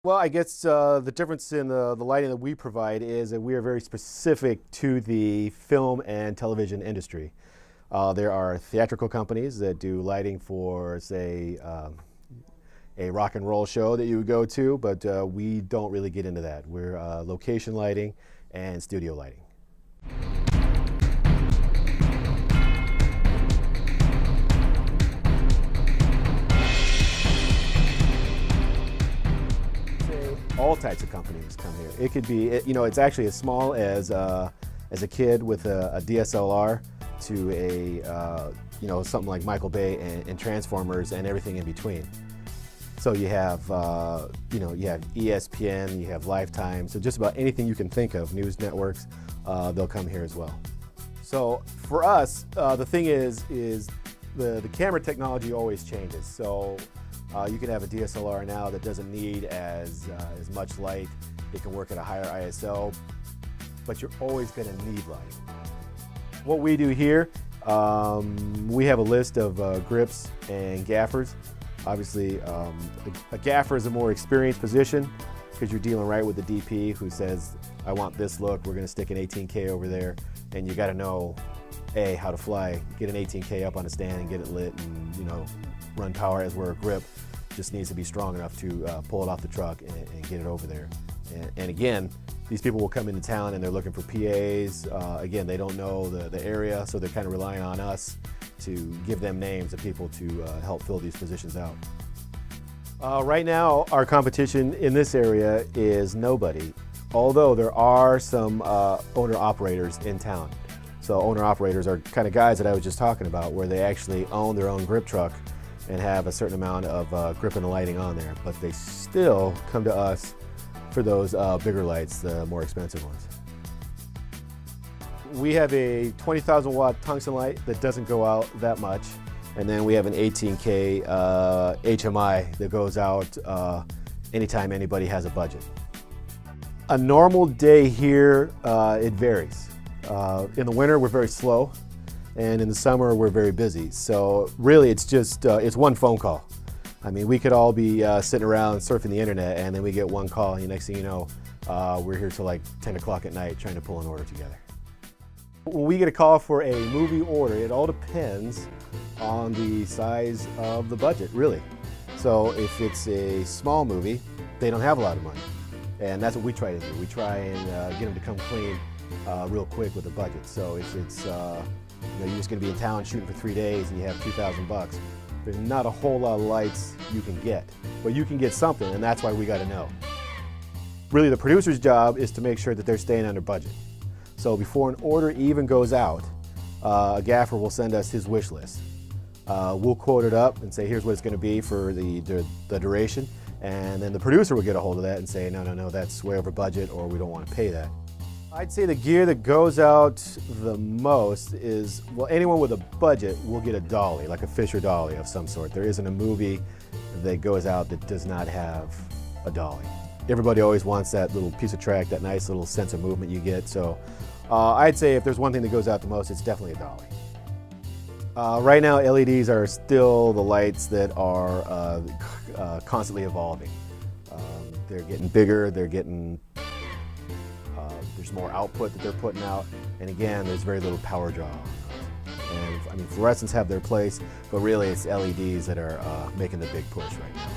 Well, I guess the difference in the lighting that we provide is that we are very specific to the film and television industry. There are theatrical companies that do lighting for, say, a rock and roll show that you would go to, but we don't really get into that. We're location lighting and studio lighting. All types of companies come here. It could be, it's actually as small as a kid with a DSLR to something like Michael Bay and Transformers and everything in between. So you have, you have ESPN, you have Lifetime, so just about anything you can think of, news networks, they'll come here as well. So for us, the thing is the camera technology always changes. So you can have a DSLR now that doesn't need as much light. It can work at a higher ISO, but you're always going to need light. What we do here, we have a list of grips and gaffers. Obviously, a gaffer is a more experienced position because you're dealing right with the DP who says, I want this look, we're going to stick an 18K over there, and you got to know, A, how to fly, get an 18K up on a stand and get it lit and, run power as we're a grip. Just needs to be strong enough to pull it off the truck and get it over there. And again, these people will come into town and they're looking for PAs. Again, they don't know the area, so they're kind of relying on us to give them names of people to help fill these positions out. Right now, our competition in this area is nobody, although there are some owner-operators in town. So owner-operators are kind of guys that I was just talking about, where they actually own their own grip truck and have a certain amount of grip and lighting on there, but they still come to us for those bigger lights, the more expensive ones. We have a 20,000 watt tungsten light that doesn't go out that much, and then we have an 18K HMI that goes out anytime anybody has a budget. A normal day here, it varies. In the winter, we're very slow. And in the summer, we're very busy. So really, it's just, it's one phone call. I mean, we could all be sitting around surfing the internet, and then we get one call, and the next thing you know, we're here till like 10 o'clock at night trying to pull an order together. When we get a call for a movie order, it all depends on the size of the budget, really. So if it's a small movie, they don't have a lot of money. And that's what we try to do. We try and get them to come clean real quick with a budget. So if it's you're just going to be in town shooting for 3 days and you have $2,000, there's not a whole lot of lights you can get. But you can get something, and that's why we got to know. Really, the producer's job is to make sure that they're staying under budget. So before an order even goes out, a gaffer will send us his wish list. We'll quote it up and say, here's what it's going to be for the duration. And then the producer will get a hold of that and say, no, that's way over budget, or we don't want to pay that. I'd say the gear that goes out the most is, well, anyone with a budget will get a dolly, like a Fisher dolly of some sort. There isn't a movie that goes out that does not have a dolly. Everybody always wants that little piece of track, that nice little sense of movement you get. So I'd say if there's one thing that goes out the most, it's definitely a dolly. Right now, LEDs are still the lights that are constantly evolving. They're getting bigger, there's more output that they're putting out, and again, there's very little power draw. And I mean, fluorescents have their place, but really it's LEDs that are making the big push right now.